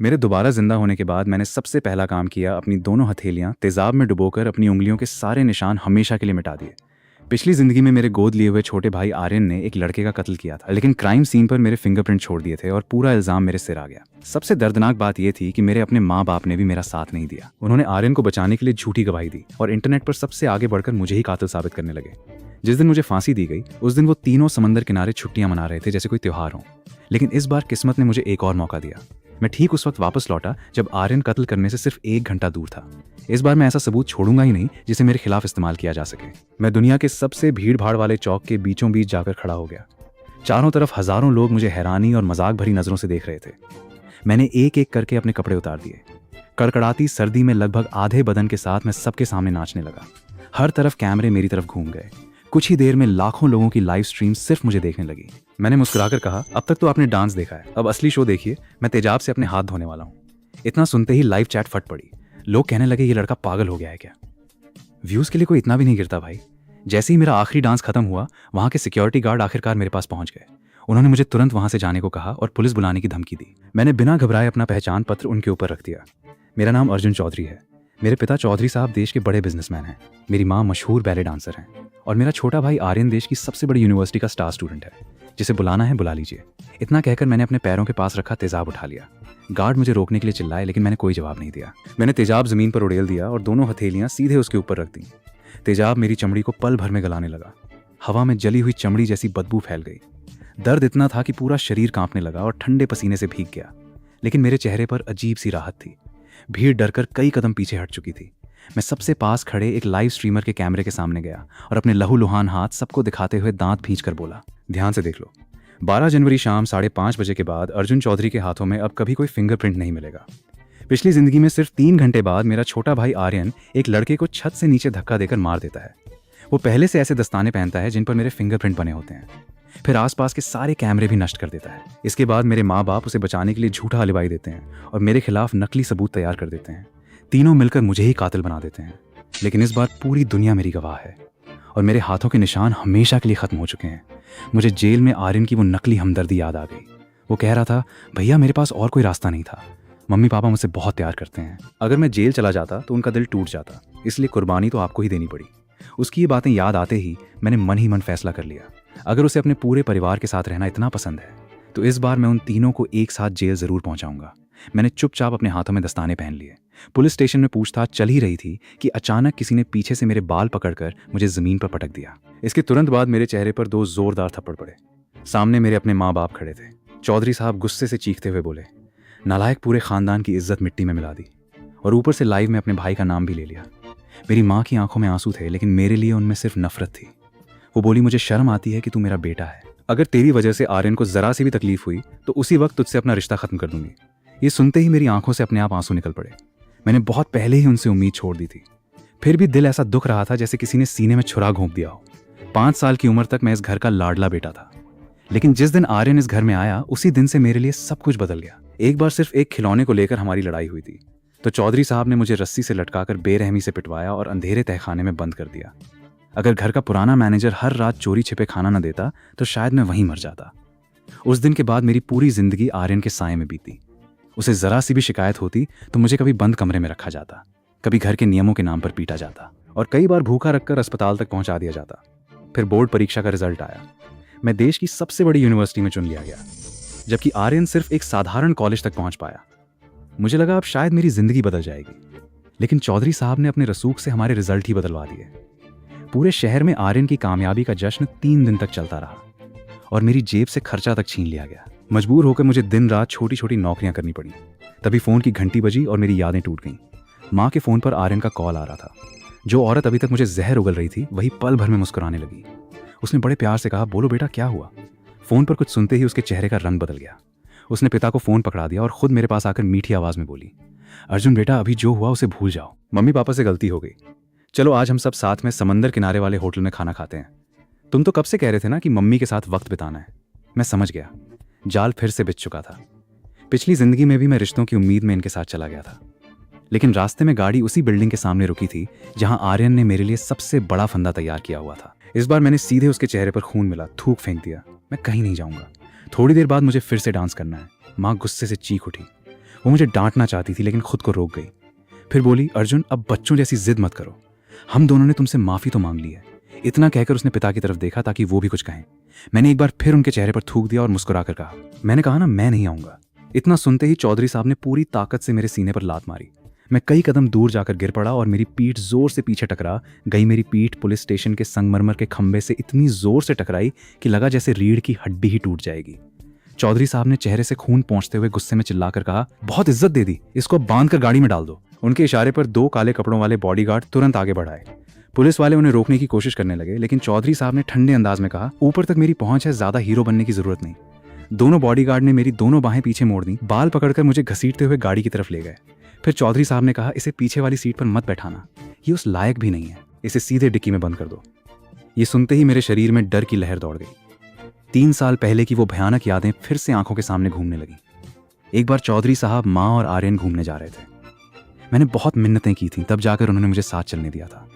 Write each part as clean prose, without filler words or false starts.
मेरे दोबारा जिंदा होने के बाद मैंने सबसे पहला काम किया, अपनी दोनों हथेलियां तेजाब में डुबोकर अपनी उंगलियों के सारे निशान हमेशा के लिए मिटा दिए। पिछली जिंदगी में मेरे गोद लिए हुए छोटे भाई आर्यन ने एक लड़के का कत्ल किया था, लेकिन क्राइम सीन पर मेरे फिंगरप्रिंट छोड़ दिए थे और पूरा इल्जाम मेरे सिर आ गया। सबसे दर्दनाक बात यह थी कि मेरे अपने माँ बाप ने भी मेरा साथ नहीं दिया। उन्होंने आर्यन को बचाने के लिए झूठी गवाही दी और इंटरनेट पर सबसे आगे बढ़कर मुझे ही कातिल साबित करने लगे। जिस दिन मुझे फांसी दी गई उस दिन वो तीनों समंदर किनारे छुट्टियां मना रहे थे जैसे कोई त्योहार हो। लेकिन इस बार किस्मत ने मुझे एक और मौका दिया। मैं ठीक उस वक्त वापस लौटा जब आर्यन कत्ल करने से सिर्फ 1 घंटा दूर था। इस बार मैं ऐसा सबूत छोड़ूंगा ही नहीं जिसे मेरे खिलाफ इस्तेमाल किया जा सके। मैं दुनिया के सबसे भीड़ भाड़ वाले चौक के बीचों बीच जाकर खड़ा हो गया। चारों तरफ हजारों लोग मुझे हैरानी और मजाक भरी नजरों से देख रहे थे। मैंने एक एक करके अपने कपड़े उतार दिए। कड़कड़ाती सर्दी में लगभग आधे बदन के साथ मैं सबके सामने नाचने लगा। हर तरफ कैमरे मेरी तरफ घूम गए। कुछ ही देर में लाखों लोगों की लाइव स्ट्रीम सिर्फ मुझे देखने लगी। मैंने मुस्कुराकर कहा, अब तक तो आपने डांस देखा है, अब असली शो देखिए। मैं तेजाब से अपने हाथ धोने वाला हूँ। इतना सुनते ही लाइव चैट फट पड़ी। लोग कहने लगे ये लड़का पागल हो गया है क्या। व्यूज के लिए कोई इतना भी नहीं गिरता भाई। जैसे ही मेरा आखिरी डांस खत्म हुआ वहां के सिक्योरिटी गार्ड आखिरकार मेरे पास पहुंच गए। उन्होंने मुझे तुरंत वहां से जाने को कहा और पुलिस बुलाने की धमकी दी। मैंने बिना घबराए अपना पहचान पत्र उनके ऊपर रख दिया। मेरा नाम अर्जुन चौधरी है। मेरे पिता चौधरी साहब देश के बड़े बिजनेसमैन हैं। मेरी माँ मशहूर बैले डांसर हैं और मेरा छोटा भाई आर्यन देश की सबसे बड़ी यूनिवर्सिटी का स्टार स्टूडेंट है। जिसे बुलाना है बुला लीजिए। इतना कहकर मैंने अपने पैरों के पास रखा तेजाब उठा लिया। गार्ड मुझे रोकने के लिए चिल्लाए लेकिन मैंने कोई जवाब नहीं दिया। मैंने तेजाब जमीन पर उड़ेल दिया और दोनों हथेलियां सीधे उसके ऊपर रख दी। तेजाब मेरी चमड़ी को पल भर में गलाने लगा। हवा में जली हुई चमड़ी जैसी बदबू फैल गई। दर्द इतना था कि पूरा शरीर कांपने लगा और ठंडे पसीने से भीग गया। लेकिन मेरे चेहरे पर अजीब सी राहत थी। भीड़ डरकर कई कदम पीछे हट चुकी थी। मैं सबसे पास खड़े एक लाइव स्ट्रीमर के कैमरे के सामने गया और अपने लहूलुहान हाथ सबको दिखाते हुए दांत भींचकर बोला, ध्यान से देख लो। 12 जनवरी शाम 5:30 बजे के बाद अर्जुन चौधरी के हाथों में अब कभी कोई फिंगरप्रिंट नहीं मिलेगा। पिछली जिंदगी में सिर्फ 3 घंटे बाद मेरा छोटा भाई आर्यन एक लड़के को छत से नीचे धक्का देकर मार देता है। वो पहले से ऐसे दस्ताने पहनता है जिन पर मेरे फिंगरप्रिंट बने होते हैं। फिर आसपास के सारे कैमरे भी नष्ट कर देता है। इसके बाद मेरे माँ बाप उसे बचाने के लिए झूठा अलिबाई देते हैं और मेरे खिलाफ नकली सबूत तैयार कर देते हैं। तीनों मिलकर मुझे ही कातिल बना देते हैं। लेकिन इस बार पूरी दुनिया मेरी गवाह है और मेरे हाथों के निशान हमेशा के लिए खत्म हो चुके हैं। मुझे जेल में आर्यन की वो नकली हमदर्दी याद आ गई। वो कह रहा था, भैया मेरे पास और कोई रास्ता नहीं था। मम्मी पापा मुझसे बहुत प्यार करते हैं। अगर मैं जेल चला जाता तो उनका दिल टूट जाता, इसलिए कुर्बानी तो आपको ही देनी पड़ी। उसकी ये बातें याद आते ही मैंने मन ही मन फैसला कर लिया, अगर उसे अपने पूरे परिवार के साथ रहना इतना पसंद है तो इस बार मैं उन तीनों को एक साथ जेल जरूर पहुंचाऊंगा। मैंने चुपचाप अपने हाथों में दस्ताने पहन लिए। पुलिस स्टेशन में पूछताछ चल ही रही थी कि अचानक किसी ने पीछे से मेरे बाल पकड़कर मुझे जमीन पर पटक दिया। इसके तुरंत बाद मेरे चेहरे पर 2 जोरदार थप्पड़ पड़े। सामने मेरे अपने माँ बाप खड़े थे। चौधरी साहब गुस्से से चीखते हुए बोले, नालायक, पूरे खानदान की इज्जत मिट्टी में मिला दी और ऊपर से लाइव में अपने भाई का नाम भी ले लिया। मेरी माँ की आंखों में आंसू थे लेकिन मेरे लिए उनमें सिर्फ नफरत थी। वो बोली, मुझे शर्म आती है कि तू मेरा बेटा है। अगर तेरी वजह से आर्यन को जरा सी भी तकलीफ हुई तो उसी वक्त तुझसे अपना रिश्ता खत्म कर दूंगी। ये सुनते ही मेरी आंखों से अपने आप आंसू निकल पड़े। मैंने बहुत पहले ही उनसे उम्मीद छोड़ दी थी। फिर भी दिल ऐसा दुख रहा था जैसे किसी ने सीने में छुरा घोंप दिया हो। 5 साल की उम्र तक मैं इस घर का लाडला बेटा था। लेकिन जिस दिन आर्यन इस घर में आया उसी दिन से मेरे लिए सब कुछ बदल गया। एक बार सिर्फ एक खिलौने को लेकर हमारी लड़ाई हुई थी तो चौधरी साहब ने मुझे रस्सी से लटकाकर बेरहमी से पिटवाया और अंधेरे तहखाने में बंद कर दिया। अगर घर का पुराना मैनेजर हर रात चोरी छिपे खाना न देता तो शायद मैं वहीं मर जाता। उस दिन के बाद मेरी पूरी जिंदगी आर्यन के साए में बीती। उसे जरा सी भी शिकायत होती तो मुझे कभी बंद कमरे में रखा जाता, कभी घर के नियमों के नाम पर पीटा जाता और कई बार भूखा रखकर अस्पताल तक पहुंचा दिया जाता। फिर बोर्ड परीक्षा का रिजल्ट आया। मैं देश की सबसे बड़ी यूनिवर्सिटी में चुन लिया गया, जबकि आर्यन सिर्फ एक साधारण कॉलेज तक पहुंच पाया। मुझे लगा अब शायद मेरी जिंदगी बदल जाएगी, लेकिन चौधरी साहब ने अपने रसूख से हमारे रिजल्ट ही बदलवा दिए। पूरे शहर में आर्यन की कामयाबी का जश्न 3 दिन तक चलता रहा और मेरी जेब से खर्चा तक छीन लिया गया। मजबूर होकर मुझे दिन रात छोटी छोटी नौकरियां करनी पड़ी। तभी फोन की घंटी बजी और मेरी यादें टूट गईं। माँ के फोन पर आर्यन का कॉल आ रहा था। जो औरत अभी तक मुझे जहर उगल रही थी वही पल भर में मुस्कुराने लगी। उसने बड़े प्यार से कहा, बोलो बेटा क्या हुआ। फोन पर कुछ सुनते ही उसके चेहरे का रंग बदल गया। उसने पिता को फोन पकड़ा दिया और खुद मेरे पास आकर मीठी आवाज में बोली, अर्जुन बेटा अभी जो हुआ उसे भूल जाओ। मम्मी पापा से गलती हो गई। चलो आज हम सब साथ में समंदर किनारे वाले होटल में खाना खाते हैं। तुम तो कब से कह रहे थे ना कि मम्मी के साथ वक्त बिताना है। मैं समझ गया, जाल फिर से बिछ चुका था। पिछली जिंदगी में भी मैं रिश्तों की उम्मीद में इनके साथ चला गया था, लेकिन रास्ते में गाड़ी उसी बिल्डिंग के सामने रुकी थी जहां आर्यन ने मेरे लिए सबसे बड़ा फंदा तैयार किया हुआ था। इस बार मैंने सीधे उसके चेहरे पर खून मिला थूक फेंक दिया। मैं कहीं नहीं जाऊंगा। थोड़ी देर बाद मुझे फिर से डांस करना है। माँ गुस्से से चीख उठी। वो मुझे डांटना चाहती थी लेकिन खुद को रोक गई। फिर बोली, अर्जुन अब बच्चों जैसी जिद मत करो, हम दोनों ने तुमसे माफ़ी तो मांग ली है। इतना कहकर उसने पिता की तरफ देखा ताकि वो भी कुछ कहें। मैंने एक बार फिर उनके चेहरे पर थूक दिया और मुस्कुराकर कहा, मैंने कहा ना मैं नहीं आऊँगा। इतना सुनते ही चौधरी साहब ने पूरी ताकत से मेरे सीने पर लात मारी। मैं कई कदम दूर जाकर गिर पड़ा और मेरी पीठ जोर से पीछे टकरा गई। मेरी पीठ पुलिस स्टेशन के संगमरमर के खंभे से इतनी जोर से टकराई कि लगा जैसे रीढ़ की हड्डी ही टूट जाएगी। चौधरी साहब ने चेहरे से खून पोंछते हुए गुस्से में चिल्लाकर कहा, बहुत इज्जत दे दी, इसको बांध कर गाड़ी में डाल दो। उनके इशारे पर 2 काले कपड़ों वाले बॉडीगार्ड तुरंत आगे बढ़ाए। पुलिस वाले उन्हें रोकने की कोशिश करने लगे लेकिन चौधरी साहब ने ठंडे अंदाज में कहा, ऊपर तक मेरी पहुंच है, ज्यादा हीरो बनने की जरूरत नहीं। दोनों बॉडीगार्ड ने मेरी दोनों बाहें पीछे मोड़ दी, बाल पकड़कर मुझे घसीटते हुए गाड़ी की तरफ ले गए। फिर चौधरी साहब ने कहा, इसे पीछे वाली सीट पर मत बैठाना, ये उस लायक भी नहीं है, इसे सीधे डिक्की में बंद कर दो। ये सुनते ही मेरे शरीर में डर की लहर दौड़ गई। 3 साल पहले की वो भयानक यादें फिर से आंखों के सामने घूमने लगी। एक बार चौधरी साहब, माँ और आर्यन घूमने जा रहे थे। मैंने बहुत मिन्नतें की थी, तब जाकर उन्होंने मुझे साथ चलने दिया था,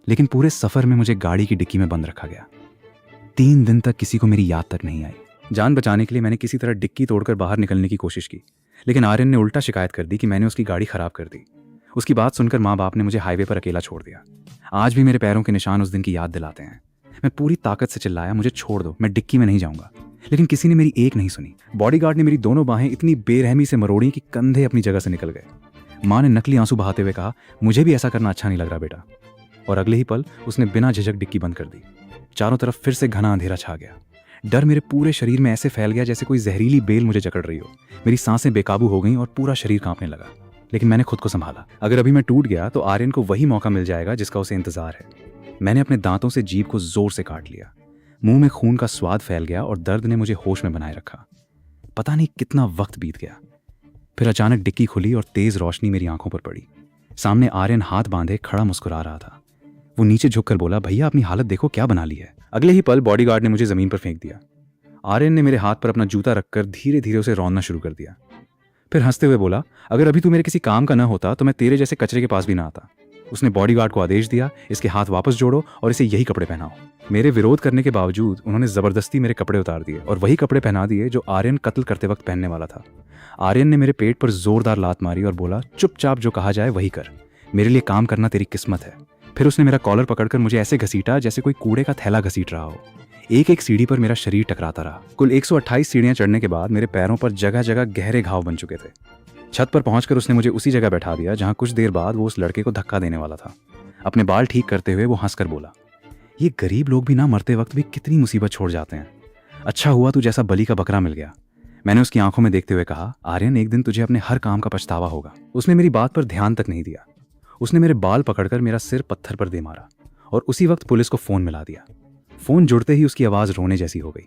लेकिन पूरे सफर में मुझे गाड़ी की डिक्की में बंद रखा गया। 3 दिन तक किसी को मेरी याद तक नहीं आई। जान बचाने के लिए मैंने किसी तरह डिक्की तोड़कर बाहर निकलने की कोशिश की, लेकिन आर्यन ने उल्टा शिकायत कर दी कि मैंने उसकी गाड़ी खराब कर दी। उसकी बात सुनकर माँ बाप ने मुझे हाईवे पर अकेला छोड़ दिया। आज भी मेरे पैरों के निशान उस दिन की याद दिलाते हैं। मैं पूरी ताकत से चिल्लाया, मुझे छोड़ दो, मैं डिक्की में नहीं जाऊंगा, लेकिन किसी ने मेरी एक नहीं सुनी। बॉडीगार्ड ने मेरी दोनों बाहें इतनी बेरहमी से मरोड़ी कि कंधे अपनी जगह से निकल गए। माँ ने नकली आंसू बहाते हुए कहा, मुझे भी ऐसा करना अच्छा नहीं लग रहा बेटा, और अगले ही पल उसने बिना झिझक डिक्की बंद कर दी। चारों तरफ फिर से घना अंधेरा छा गया। डर मेरे पूरे शरीर में ऐसे फैल गया जैसे कोई जहरीली बेल मुझे जकड़ रही हो। मेरी सांसें बेकाबू हो गईं और पूरा शरीर कांपने लगा, लेकिन मैंने खुद को संभाला। अगर अभी मैं टूट गया तो आर्यन को वही मौका मिल जाएगा जिसका उसे इंतजार है। मैंने अपने दांतों से जीभ को जोर से काट लिया। मुंह में खून का स्वाद फैल गया और दर्द ने मुझे होश में बनाए रखा। पता नहीं कितना वक्त बीत गया। फिर अचानक डिक्की खुली और तेज रोशनी मेरी आंखों पर पड़ी। सामने आर्यन हाथ बांधे खड़ा मुस्कुरा रहा था। वो नीचे झुककर बोला, भैया अपनी हालत देखो क्या बना ली है। अगले ही पल बॉडीगार्ड ने मुझे जमीन पर फेंक दिया। आर्यन ने मेरे हाथ पर अपना जूता रखकर धीरे धीरे उसे रौंदना शुरू कर दिया। फिर हंसते हुए बोला, अगर अभी तू मेरे किसी काम का न होता तो मैं तेरे जैसे कचरे के पास भी ना आता। उसने बॉडीगार्ड को आदेश दिया, इसके हाथ वापस जोड़ो और इसे यही कपड़े पहनाओ। मेरे विरोध करने के बावजूद उन्होंने जबरदस्ती मेरे कपड़े उतार दिए और वही कपड़े पहना दिए जो आर्यन कत्ल करते वक्त पहनने वाला था। आर्यन ने मेरे पेट पर जोरदार लात मारी और बोला, चुपचाप जो कहा जाए वही कर, मेरे लिए काम करना तेरी किस्मत है। फिर उसने मेरा कॉलर पकड़कर मुझे ऐसे घसीटा जैसे कोई कूड़े का थैला घसीट रहा हो। एक एक सीढ़ी पर मेरा शरीर टकराता रहा। कुल 128 सीढ़ियां चढ़ने के बाद मेरे पैरों पर जगह जगह गहरे घाव बन चुके थे। छत पर पहुंचकर उसने मुझे उसी जगह बैठा दिया जहां कुछ देर बाद वो उस लड़के को धक्का देने वाला था। अपने बाल ठीक करते हुए वो हंसकर बोला, ये गरीब लोग भी ना मरते वक्त भी कितनी मुसीबत छोड़ जाते हैं। अच्छा हुआ तू जैसा बलि का बकरा मिल गया। मैंने उसकी आंखों में देखते हुए कहा, आर्यन एक दिन तुझे अपने हर काम का पछतावा होगा। उसने मेरी बात पर ध्यान तक नहीं दिया। उसने मेरे बाल पकड़कर मेरा सिर पत्थर पर दे मारा और उसी वक्त पुलिस को फोन मिला दिया। फोन जुड़ते ही उसकी आवाज रोने जैसी हो गई।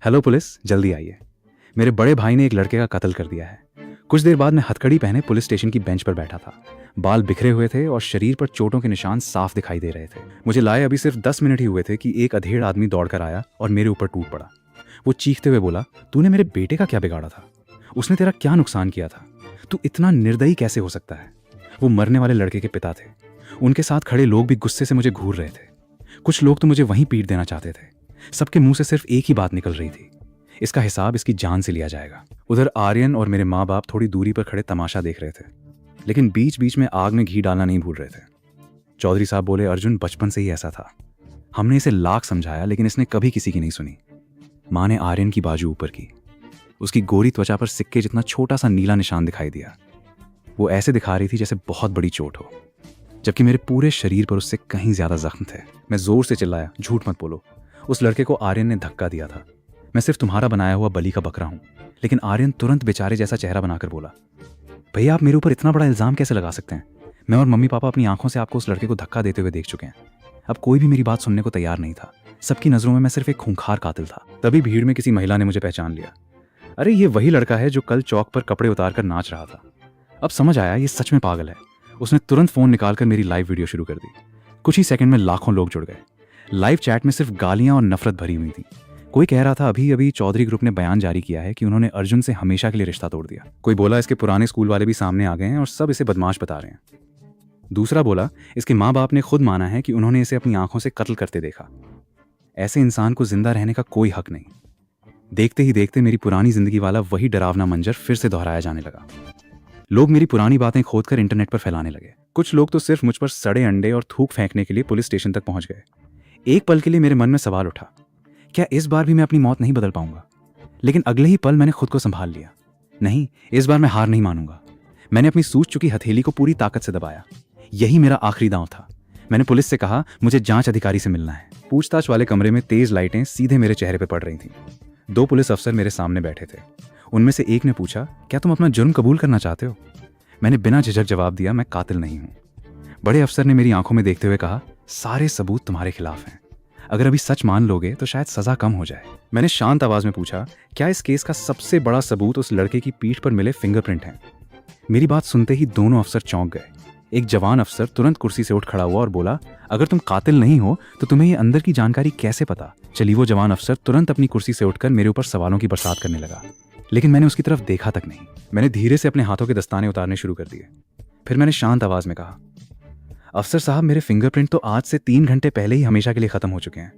हेलो पुलिस, जल्दी आइए, मेरे बड़े भाई ने एक लड़के का कत्ल कर दिया है। कुछ देर बाद मैं हथकड़ी पहने पुलिस स्टेशन की बेंच पर बैठा था। बाल बिखरे हुए थे और शरीर पर चोटों के निशान साफ दिखाई दे रहे थे। मुझे लाए अभी सिर्फ 10 मिनट ही हुए थे कि एक अधेड़ आदमी दौड़कर आया और मेरे ऊपर टूट पड़ा। वो चीखते हुए बोला, तूने मेरे बेटे का क्या बिगाड़ा था? उसने तेरा क्या नुकसान किया था? तू इतना निर्दयी कैसे हो सकता है? वो मरने वाले लड़के के पिता थे। उनके साथ खड़े लोग भी गुस्से से मुझे घूर रहे थे। कुछ लोग तो मुझे वहीं पीट देना चाहते थे। सबके मुंह से सिर्फ एक ही बात निकल रही थी, इसका हिसाब इसकी जान से लिया जाएगा। उधर आर्यन और मेरे माँ बाप थोड़ी दूरी पर खड़े तमाशा देख रहे थे, लेकिन बीच बीच में आग में घी डालना नहीं भूल रहे थे। चौधरी साहब बोले, अर्जुन बचपन से ही ऐसा था। हमने इसे लाख समझाया लेकिन इसने कभी किसी की नहीं सुनी। माँ ने आर्यन की बाजू ऊपर की। उसकी गोरी त्वचा पर सिक्के जितना छोटा सा नीला निशान दिखाई दिया। वो ऐसे दिखा रही थी जैसे बहुत बड़ी चोट हो, जबकि मेरे पूरे शरीर पर उससे कहीं ज्यादा जख्म थे। मैं जोर से चिल्लाया, झूठ मत बोलो, उस लड़के को आर्यन ने धक्का दिया था। मैं सिर्फ तुम्हारा बनाया हुआ बलि का बकरा हूं। लेकिन आर्यन तुरंत बेचारे जैसा चेहरा बनाकर बोला, भैया आप मेरे ऊपर इतना बड़ा इल्जाम कैसे लगा सकते हैं? मैं और मम्मी पापा अपनी आंखों से आपको उस लड़के को धक्का देते हुए देख चुके हैं। अब कोई भी मेरी बात सुनने को तैयार नहीं था। सबकी नजरों में मैं सिर्फ एक खूंखार कातिल था। तभी भीड़ में किसी महिला ने मुझे पहचान लिया। अरे ये वही लड़का है जो कल चौक पर कपड़े उतार कर नाच रहा था। अब समझ आया ये सच में पागल है। उसने तुरंत फोन निकालकर मेरी लाइव वीडियो शुरू कर दी। कुछ ही सेकंड में लाखों लोग जुड़ गए। लाइव चैट में सिर्फ गालियां और नफरत भरी हुई थी। कोई कह रहा था अभी अभी चौधरी ग्रुप ने बयान जारी किया है कि उन्होंने अर्जुन से हमेशा के लिए रिश्ता तोड़ दिया। कोई बोला इसके पुराने स्कूल वाले भी सामने आ गए हैं और सब इसे बदमाश बता रहे हैं। दूसरा बोला इसके माँ बाप ने खुद माना है कि उन्होंने इसे अपनी आंखों से कत्ल करते देखा। ऐसे इंसान को जिंदा रहने का कोई हक नहीं। देखते ही देखते मेरी पुरानी जिंदगी वाला वही डरावना मंजर फिर से दोहराया जाने लगा। लोग मेरी पुरानी बातें खोदकर इंटरनेट पर फैलाने लगे। कुछ लोग तो सिर्फ मुझ पर सड़े अंडे और थूक फेंकने के लिए पुलिस स्टेशन तक पहुंच गए। एक पल के लिए मेरे मन में सवाल उठा, क्या इस बार भी मैं अपनी मौत नहीं बदल पाऊंगा? लेकिन अगले ही पल मैंने खुद को संभाल लिया। नहीं, इस बार मैं हार नहीं मानूंगा। मैंने अपनी सूज चुकी हथेली को पूरी ताकत से दबाया। यही मेरा आखिरी दांव था। मैंने पुलिस से कहा, मुझे जांच अधिकारी से मिलना है। पूछताछ वाले कमरे में तेज लाइटें सीधे मेरे चेहरे पर पड़ रही थीं। 2 पुलिस अफसर मेरे सामने बैठे थे। उनमें से एक ने पूछा, क्या तुम अपना जुर्म कबूल करना चाहते हो? मैंने बिना झिझक जवाब दिया, मैं कातिल नहीं हूं। बड़े अफसर ने मेरी आंखों में देखते हुए कहा, सारे सबूत तुम्हारे खिलाफ हैं। अगर अभी सच मान लोगे तो शायद सजा कम हो जाए। मैंने शांत आवाज में पूछा, क्या इस केस का सबसे बड़ा सबूत उस लड़के की पीठ पर मिले फिंगरप्रिंट हैं? मेरी बात सुनते ही दोनों अफसर चौंक गए। एक जवान अफसर तुरंत कुर्सी से उठ खड़ा हुआ और बोला, अगर तुम कातिल नहीं हो तो तुम्हें ये अंदर की जानकारी कैसे पता चली? वो जवान अफसर तुरंत अपनी कुर्सी से उठकर मेरे ऊपर सवालों की बरसात करने लगा, लेकिन मैंने उसकी तरफ देखा तक नहीं। मैंने धीरे से अपने हाथों के दस्ताने उतारने शुरू कर दिए। फिर मैंने शांत आवाज में कहा, अफसर साहब, मेरे फिंगरप्रिंट तो आज से 3 घंटे पहले ही हमेशा के लिए खत्म हो चुके हैं।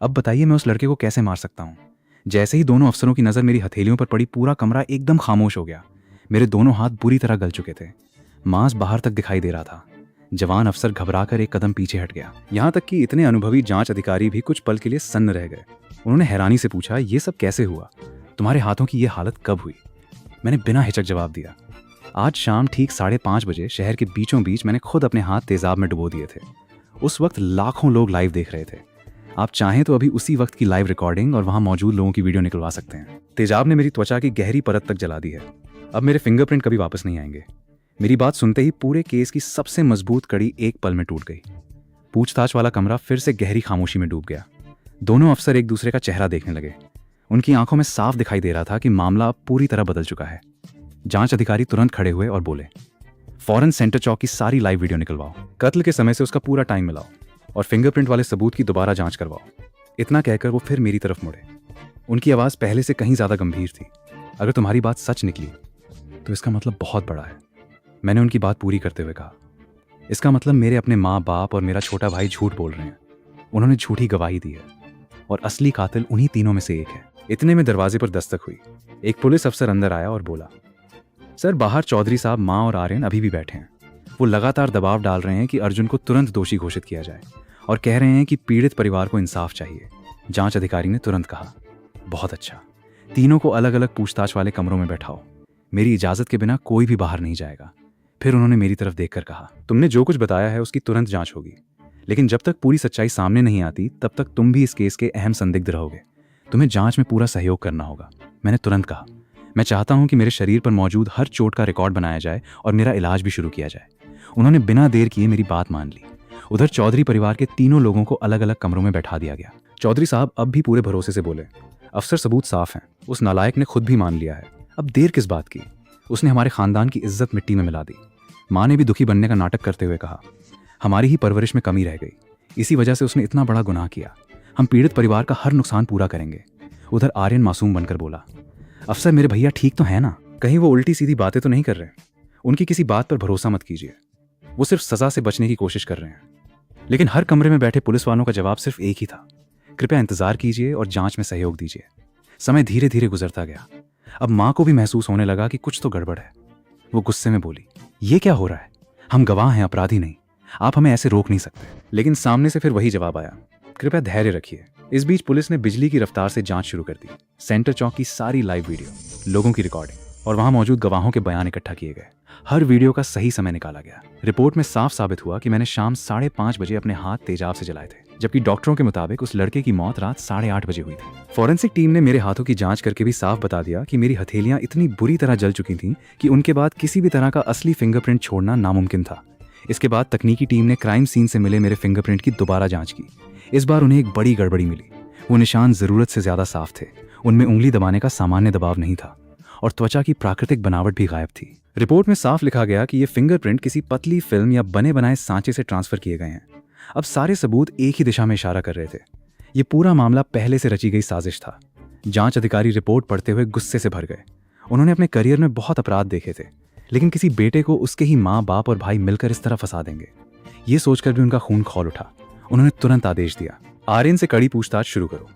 अब बताइए मैं उस लड़के को कैसे मार सकता हूँ? जैसे ही दोनों अफसरों की नजर मेरी हथेलियों पर पड़ी, पूरा कमरा एकदम खामोश हो गया। मेरे दोनों हाथ बुरी तरह गल चुके थे। मांस बाहर तक दिखाई दे रहा था। जवान अफसर घबराकर एक कदम पीछे हट गया। यहां तक कि इतने अनुभवी जांच अधिकारी भी कुछ पल के लिए सन्न रह गए। उन्होंने हैरानी से पूछा, ये सब कैसे हुआ? तुम्हारे हाथों की ये हालत कब हुई? मैंने बिना हिचक जवाब दिया, आज शाम ठीक 5:30 बजे शहर के बीचों बीच मैंने खुद अपने हाथ तेजाब में डुबो दिए थे। उस वक्त लाखों लोग लाइव देख रहे थे। आप चाहें तो अभी उसी वक्त की लाइव रिकॉर्डिंग और वहां मौजूद लोगों की वीडियो निकलवा सकते हैं। तेजाब ने मेरी त्वचा की गहरी परत तक जला दी है। अब मेरे फिंगरप्रिंट कभी वापस नहीं आएंगे। मेरी बात सुनते ही पूरे केस की सबसे मजबूत कड़ी एक पल में टूट गई। पूछताछ वाला कमरा फिर से गहरी खामोशी में डूब गया। दोनों अफसर एक दूसरे का चेहरा देखने लगे। उनकी आंखों में साफ दिखाई दे रहा था कि मामला अब पूरी तरह बदल चुका है। जांच अधिकारी तुरंत खड़े हुए और बोले, फौरन सेंटर चौक की सारी लाइव वीडियो निकलवाओ, कत्ल के समय से उसका पूरा टाइम मिलाओ और फिंगरप्रिंट वाले सबूत की दोबारा जांच करवाओ। इतना कहकर वो फिर मेरी तरफ मुड़े। उनकी आवाज़ पहले से कहीं ज़्यादा गंभीर थी। अगर तुम्हारी बात सच निकली तो इसका मतलब बहुत बड़ा है। मैंने उनकी बात पूरी करते हुए कहा, इसका मतलब मेरे अपने माँ बाप और मेरा छोटा भाई झूठ बोल रहे हैं। उन्होंने झूठी गवाही दी है और असली कातिल उन्हीं तीनों में से एक है। इतने में दरवाजे पर दस्तक हुई। एक पुलिस अफसर अंदर आया और बोला, सर, बाहर चौधरी साहब, माँ और आर्यन अभी भी बैठे हैं। वो लगातार दबाव डाल रहे हैं कि अर्जुन को तुरंत दोषी घोषित किया जाए और कह रहे हैं कि पीड़ित परिवार को इंसाफ चाहिए। जांच अधिकारी ने तुरंत कहा, बहुत अच्छा, तीनों को अलग अलग पूछताछ वाले कमरों में बैठाओ। मेरी इजाजत के बिना कोई भी बाहर नहीं जाएगा। फिर उन्होंने मेरी तरफ देखकर कहा, तुमने जो कुछ बताया है उसकी तुरंत जांच होगी, लेकिन जब तक पूरी सच्चाई सामने नहीं आती तब तक तुम भी इस केस के अहम संदिग्ध रहोगे। तुम्हें जांच में पूरा सहयोग करना होगा। मैंने तुरंत कहा, मैं चाहता हूं कि मेरे शरीर पर मौजूद हर चोट का रिकॉर्ड बनाया जाए और मेरा इलाज भी शुरू किया जाए। उन्होंने बिना देर किए मेरी बात मान ली। उधर चौधरी परिवार के तीनों लोगों को अलग अलग कमरों में बैठा दिया गया। चौधरी साहब अब भी पूरे भरोसे से बोले, अफसर, सबूत साफ हैं। उस नालायक ने खुद भी मान लिया है। अब देर किस बात की? उसने हमारे खानदान की इज्जत मिट्टी में मिला दी। माँ ने भी दुखी बनने का नाटक करते हुए कहा, हमारी ही परवरिश में कमी रह गई, इसी वजह से उसने इतना बड़ा गुनाह किया। हम पीड़ित परिवार का हर नुकसान पूरा करेंगे। उधर आर्यन मासूम बनकर बोला, अफसर, मेरे भैया ठीक तो है ना? कहीं वो उल्टी सीधी बातें तो नहीं कर रहे? उनकी किसी बात पर भरोसा मत कीजिए। वो सिर्फ सजा से बचने की कोशिश कर रहे हैं। लेकिन हर कमरे में बैठे पुलिस वालों का जवाब सिर्फ एक ही था, कृपया इंतजार कीजिए और जांच में सहयोग दीजिए। समय धीरे धीरे गुजरता गया। अब माँ को भी महसूस होने लगा कि कुछ तो गड़बड़ है। वो गुस्से में बोली, ये क्या हो रहा है? हम गवाह हैं, अपराधी नहीं। आप हमें ऐसे रोक नहीं सकते। लेकिन सामने से फिर वही जवाब आया, कृपया धैर्य रखिए। इस बीच पुलिस ने बिजली की रफ्तार से जांच शुरू कर दी। सेंटर चौक की सारी लाइव वीडियो, लोगों की रिकॉर्डिंग और वहां मौजूद गवाहों के बयान इकट्ठा किए गए। हर वीडियो का सही समय निकाला गया। रिपोर्ट में साफ साबित हुआ कि मैंने शाम 5:30 बजे अपने हाथ तेजाब से जलाए थे, जबकि डॉक्टरों के मुताबिक उस लड़के की मौत रात 8:30 बजे हुई थी। फॉरेंसिक टीम ने मेरे हाथों की जांच करके भी साफ बता दिया कि मेरी हथेलियां इतनी बुरी तरह जल चुकी थीं कि उनके बाद किसी भी तरह का असली फिंगरप्रिंट छोड़ना नामुमकिन था। इसके बाद तकनीकी टीम ने क्राइम सीन से मिले मेरे फिंगरप्रिंट की दोबारा जांच की। इस बार उन्हें एक बड़ी गड़बड़ी मिली। वो निशान जरूरत से ज्यादा साफ थे। उनमें उंगली दबाने का सामान्य दबाव नहीं था और त्वचा की प्राकृतिक बनावट भी गायब थी। रिपोर्ट में साफ लिखा गया कि ये फिंगरप्रिंट किसी पतली फिल्म या बने बनाए सांचे से ट्रांसफर किए गए हैं। अब सारे सबूत एक ही दिशा में इशारा कर रहे थे। ये पूरा मामला पहले से रची गई साजिश था। जांच अधिकारी रिपोर्ट पढ़ते हुए गुस्से से भर गए। उन्होंने अपने करियर में बहुत अपराध देखे थे, लेकिन किसी बेटे को उसके ही माँ बाप और भाई मिलकर इस तरह फंसा देंगे, ये सोचकर भी उनका खून खौल उठा। उन्होंने तुरंत आदेश दिया, आर्यन से कड़ी पूछताछ शुरू करो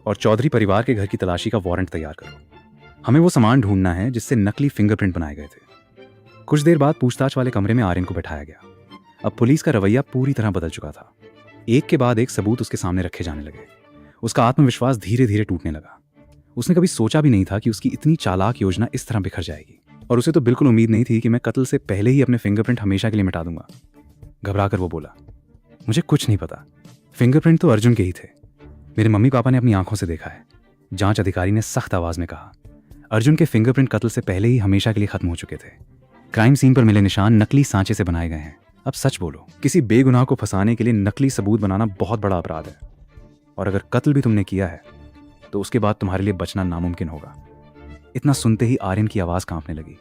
और चौधरी परिवार के घर की तलाशी का वारंट तैयार करो। हमें वो सामान ढूंढना है जिससे नकली फिंगरप्रिंट बनाए गए थे। कुछ देर बाद पूछताछ वाले कमरे में आर्यन को बैठाया गया। अब पुलिस का रवैया पूरी तरह बदल चुका था। एक के बाद एक सबूत उसके सामने रखे जाने लगे। उसका आत्मविश्वास धीरे धीरे टूटने लगा। उसने कभी सोचा भी नहीं था कि उसकी इतनी चालाक योजना इस तरह बिखर जाएगी, और उसे तो बिल्कुल उम्मीद नहीं थी कि मैं कत्ल से पहले ही अपने फिंगरप्रिंट हमेशा के लिए मिटा दूंगा। घबरा कर वो बोला, मुझे कुछ नहीं पता, फिंगरप्रिंट तो अर्जुन के ही थे। मेरे मम्मी पापा ने अपनी आंखों से देखा है। जांच अधिकारी ने सख्त आवाज में कहा। अर्जुन के फिंगरप्रिंट कत्ल से पहले ही हमेशा के लिए खत्म हो चुके थे। क्राइम सीन पर मिले निशान नकली सांचे से बनाए गए हैं। अब सच बोलो, किसी बेगुनाह को फंसाने के लिए नकली सबूत बनाना बहुत बड़ा अपराध है, और अगर कत्ल भी तुमने किया है तो उसके बाद तुम्हारे लिए बचना नामुमकिन होगा। इतना सुनते ही आर्यन की आवाज कांपने लगी।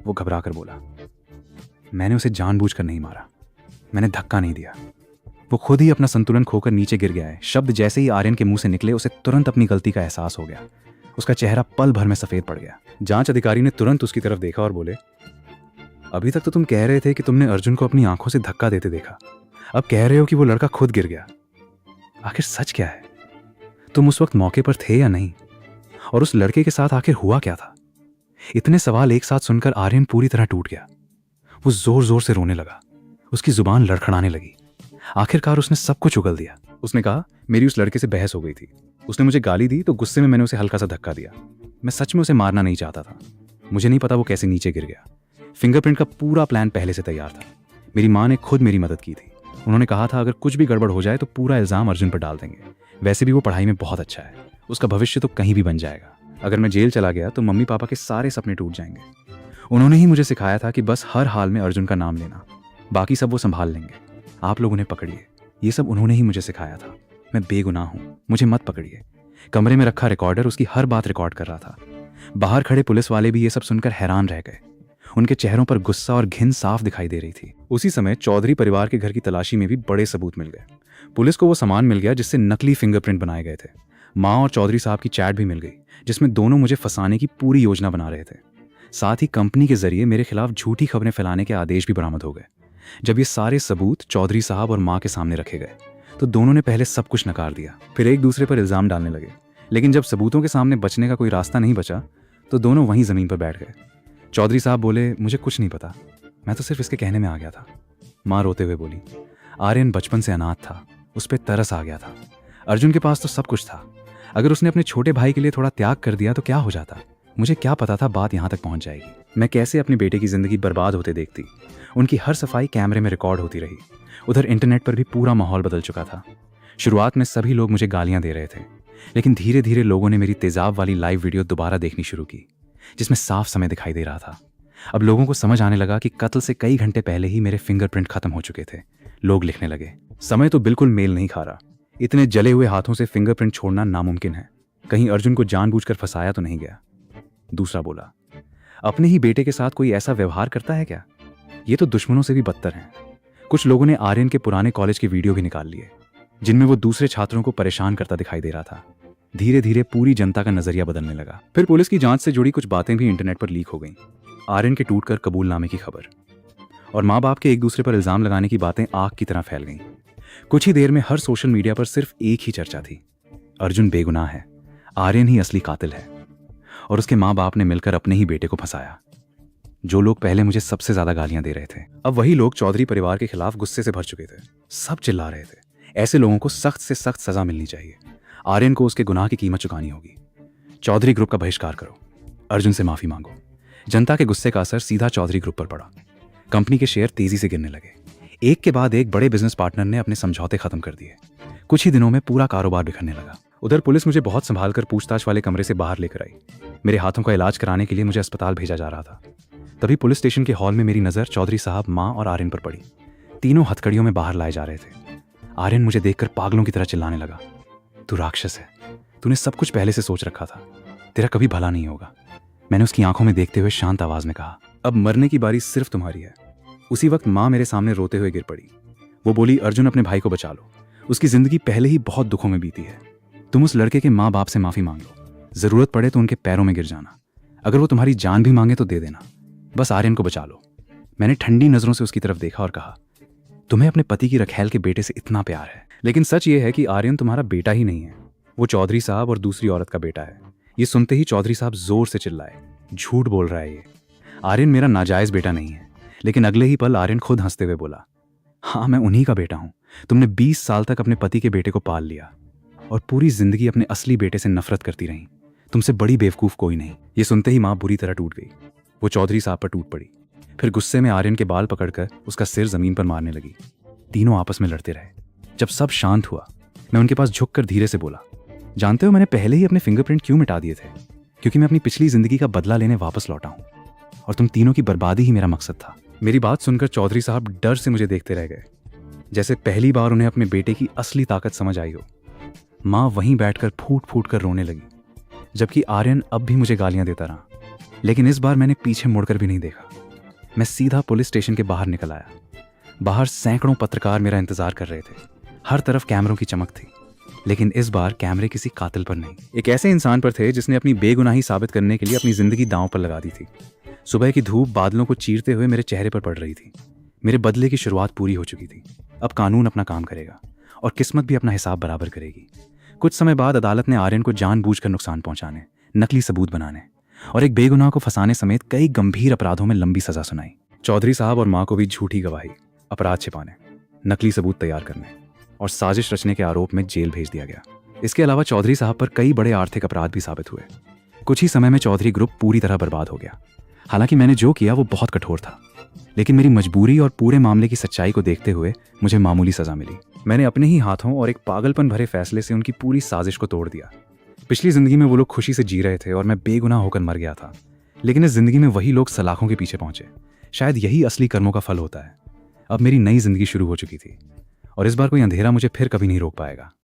वो घबरा कर बोला, मैंने उसे जानबूझकर नहीं मारा, मैंने धक्का नहीं दिया। वो खुद ही अपना संतुलन खोकर नीचे गिर गया है। शब्द जैसे ही आर्यन के मुंह से निकले, उसे तुरंत अपनी गलती का एहसास हो गया। उसका चेहरा पल भर में सफेद पड़ गया। जांच अधिकारी ने तुरंत उसकी तरफ देखा और बोले, अभी तक तो तुम कह रहे थे कि तुमने अर्जुन को अपनी आंखों से धक्का देते देखा, अब कह रहे हो कि वो लड़का खुद गिर गया। आखिर सच क्या है? तुम उस वक्त मौके पर थे या नहीं? और उस लड़के के साथ आखिर हुआ क्या था? इतने सवाल एक साथ सुनकर आर्यन पूरी तरह टूट गया। वो जोर जोर से रोने लगा। उसकी जुबान लड़खड़ाने लगी। आखिरकार उसने सब कुछ उगल दिया। उसने कहा, मेरी उस लड़के से बहस हो गई थी, उसने मुझे गाली दी तो गुस्से में मैंने उसे हल्का सा धक्का दिया। मैं सच में उसे मारना नहीं चाहता था। मुझे नहीं पता वो कैसे नीचे गिर गया। फिंगरप्रिंट का पूरा प्लान पहले से तैयार था। मेरी माँ ने खुद मेरी मदद की थी। उन्होंने कहा था अगर कुछ भी गड़बड़ हो जाए तो पूरा इल्जाम अर्जुन पर डाल देंगे। वैसे भी वो पढ़ाई में बहुत अच्छा है, उसका भविष्य तो कहीं भी बन जाएगा। अगर मैं जेल चला गया तो मम्मी पापा के सारे सपने टूट जाएंगे। उन्होंने ही मुझे सिखाया था कि बस हर हाल में अर्जुन का नाम लेना, बाकी सब वो संभाल लेंगे। आप लोग उन्हें पकड़िए। ये सब उन्होंने ही मुझे सिखाया था। मैं बेगुनाह हूँ, मुझे मत पकड़िए। कमरे में रखा रिकॉर्डर उसकी हर बात रिकॉर्ड कर रहा था। बाहर खड़े पुलिस वाले भी ये सब सुनकर हैरान रह गए। उनके चेहरों पर गुस्सा और घिन साफ दिखाई दे रही थी। उसी समय चौधरी परिवार के घर की तलाशी में भी बड़े सबूत मिल गए। पुलिस को वो सामान मिल गया जिससे नकली फिंगरप्रिंट बनाए गए थे। माँ और चौधरी साहब की चैट भी मिल गई, जिसमें दोनों मुझे फंसाने की पूरी योजना बना रहे थे। साथ ही कंपनी के जरिए मेरे खिलाफ झूठी खबरें फैलाने के आदेश भी बरामद हो गए। जब ये सारे सबूत चौधरी साहब और माँ के सामने रखे गए तो दोनों ने पहले सब कुछ नकार दिया, फिर एक दूसरे पर इल्जाम डालने लगे। लेकिन जब सबूतों के सामने बचने का कोई रास्ता नहीं बचा तो दोनों वहीं जमीन पर बैठ गए। चौधरी साहब बोले, मुझे कुछ नहीं पता, मैं तो सिर्फ इसके कहने में आ गया था। माँ रोते हुए बोली, आर्यन बचपन से अनाथ था, उस पर तरस आ गया था। अर्जुन के पास तो सब कुछ था। अगर उसने अपने छोटे भाई के लिए थोड़ा त्याग कर दिया तो क्या हो जाता? मुझे क्या पता था बात यहाँ तक पहुँच जाएगी। मैं कैसे अपने बेटे की जिंदगी बर्बाद होते देखती। उनकी हर सफाई कैमरे में रिकॉर्ड होती रही। उधर इंटरनेट पर भी पूरा माहौल बदल चुका था। शुरुआत में सभी लोग मुझे गालियाँ दे रहे थे, लेकिन धीरे धीरे लोगों ने मेरी तेजाब वाली लाइव वीडियो दोबारा देखनी शुरू की, जिसमें साफ समय दिखाई दे रहा था। अब लोगों को समझ आने लगा कि कत्ल से कई घंटे पहले ही मेरे फिंगरप्रिंट खत्म हो चुके थे। लोग लिखने लगे, समय तो बिल्कुल मेल नहीं खा रहा, इतने जले हुए हाथों से फिंगरप्रिंट छोड़ना नामुमकिन है। कहीं अर्जुन को जानबूझकर फंसाया तो नहीं गया। दूसरा बोला, अपने ही बेटे के साथ कोई ऐसा व्यवहार करता है क्या? ये तो दुश्मनों से भी बदतर हैं। कुछ लोगों ने आर्यन के पुराने कॉलेज के वीडियो भी निकाल लिए, जिनमें वो दूसरे छात्रों को परेशान करता दिखाई दे रहा था। धीरे धीरे पूरी जनता का नजरिया बदलने लगा। फिर पुलिस की जांच से जुड़ी कुछ बातें भी इंटरनेट पर लीक हो गईं। आर्यन के टूटकर कबूलनामे की खबर और माँ बाप के एक दूसरे पर इल्जाम लगाने की बातें आग की तरह फैल गईं। कुछ ही देर में हर सोशल मीडिया पर सिर्फ एक ही चर्चा थी, अर्जुन बेगुनाह है, आर्यन ही असली कातिल है, और उसके माँ बाप ने मिलकर अपने ही बेटे को फंसाया। जो लोग पहले मुझे सबसे ज्यादा गालियां दे रहे थे, अब वही लोग चौधरी परिवार के खिलाफ गुस्से से भर चुके थे। सब चिल्ला रहे थे, ऐसे लोगों को सख्त से सख्त सजा मिलनी चाहिए। आर्यन को उसके गुनाह की कीमत चुकानी होगी। चौधरी ग्रुप का बहिष्कार करो, अर्जुन से माफी मांगो। जनता के गुस्से का असर सीधा चौधरी ग्रुप पर पड़ा। कंपनी के शेयर तेजी से गिरने लगे। एक के बाद एक बड़े बिजनेस पार्टनर ने अपने समझौते खत्म कर दिए। कुछ ही दिनों में पूरा कारोबार बिखरने लगा। उधर पुलिस मुझे बहुत संभाल कर पूछताछ वाले कमरे से बाहर लेकर आई। मेरे हाथों का इलाज कराने के लिए मुझे अस्पताल भेजा जा रहा था। तभी पुलिस स्टेशन के हॉल में मेरी नजर चौधरी साहब, माँ और आर्यन पर पड़ी। तीनों हथकड़ियों में बाहर लाए जा रहे थे। आर्यन मुझे देखकर पागलों की तरह चिल्लाने लगा, तू राक्षस है, तूने सब कुछ पहले से सोच रखा था, तेरा कभी भला नहीं होगा। मैंने उसकी आंखों में देखते हुए शांत आवाज में कहा, अब मरने की बारी सिर्फ तुम्हारी है। उसी वक्त माँ मेरे सामने रोते हुए गिर पड़ी। वो बोली, अर्जुन अपने भाई को बचा लो, उसकी जिंदगी पहले ही बहुत दुखों में बीती है। तुम उस लड़के के माँ बाप से माफी मांग लो, जरूरत पड़े तो उनके पैरों में गिर जाना, अगर वो तुम्हारी जान भी मांगे तो दे देना, बस आर्यन को बचा लो। मैंने ठंडी नजरों से उसकी तरफ देखा और कहा, तुम्हें अपने पति की रखैल के बेटे से इतना प्यार है, लेकिन सच ये है कि आर्यन तुम्हारा बेटा ही नहीं है, वो चौधरी साहब और दूसरी औरत का बेटा है। ये सुनते ही चौधरी साहब जोर से चिल्लाए, झूठ बोल रहा है ये, आर्यन मेरा नाजायज बेटा नहीं है। लेकिन अगले ही पल आर्यन खुद हंसते हुए बोला, हाँ मैं उन्हीं का बेटा हूं। तुमने 20 साल तक अपने पति के बेटे को पाल लिया और पूरी जिंदगी अपने असली बेटे से नफरत करती रही। तुमसे बड़ी बेवकूफ कोई नहीं। ये सुनते ही माँ बुरी तरह टूट गई। वो चौधरी साहब पर टूट पड़ी। फिर गुस्से में आर्यन के बाल पकड़कर उसका सिर जमीन पर मारने लगी। तीनों आपस में लड़ते रहे। जब सब शांत हुआ, मैं उनके पास झुककर धीरे से बोला, जानते हो मैंने पहले ही अपने फिंगरप्रिंट क्यों मिटा दिए थे? क्योंकि मैं अपनी पिछली जिंदगी का बदला लेने वापस लौटा हूं और तुम तीनों की बर्बादी ही मेरा मकसद था। मेरी बात सुनकर चौधरी साहब डर से मुझे देखते रह गए, जैसे पहली बार उन्हें अपने बेटे की असली ताकत समझ आई हो। माँ वहीं बैठकर फूट फूट कर रोने लगी, जबकि आर्यन अब भी मुझे गालियां देता रहा। लेकिन इस बार मैंने पीछे मुड़कर भी नहीं देखा। मैं सीधा पुलिस स्टेशन के बाहर निकल आया। बाहर सैकड़ों पत्रकार मेरा इंतजार कर रहे थे। हर तरफ कैमरों की चमक थी, लेकिन इस बार कैमरे किसी कातिल पर नहीं, एक ऐसे इंसान पर थे जिसने अपनी बेगुनाही साबित करने के लिए अपनी जिंदगी दांव पर लगा दी थी। सुबह की धूप बादलों को चीरते हुए मेरे चेहरे पर पड़ रही थी। मेरे बदले की शुरुआत पूरी हो चुकी थी। अब कानून अपना काम करेगा और किस्मत भी अपना हिसाब बराबर करेगी। कुछ समय बाद अदालत ने आर्यन को जानबूझकर नुकसान पहुंचाने, नकली सबूत बनाने और एक बेगुनाह को फंसाने समेत कई गंभीर अपराधों में लंबी सजा सुनाई। चौधरी साहब और माँ को भी झूठी गवाही, अपराध छिपाने, नकली सबूत तैयार करने और साजिश रचने के आरोप में जेल भेज दिया गया। इसके अलावा चौधरी साहब पर कई बड़े आर्थिक अपराध भी साबित हुए। कुछ ही समय में चौधरी ग्रुप पूरी तरह बर्बाद हो गया। हालांकि मैंने जो किया वो बहुत कठोर था, लेकिन मेरी मजबूरी और पूरे मामले की सच्चाई को देखते हुए मुझे मामूली सजा मिली। मैंने अपने ही हाथों और एक पागलपन भरे फैसले से उनकी पूरी साजिश को तोड़ दिया। पिछली जिंदगी में वो लोग खुशी से जी रहे थे और मैं बेगुनाह होकर मर गया था, लेकिन इस जिंदगी में वही लोग सलाखों के पीछे पहुंचे। शायद यही असली कर्मों का फल होता है। अब मेरी नई जिंदगी शुरू हो चुकी थी और इस बार कोई अंधेरा मुझे फिर कभी नहीं रोक पाएगा।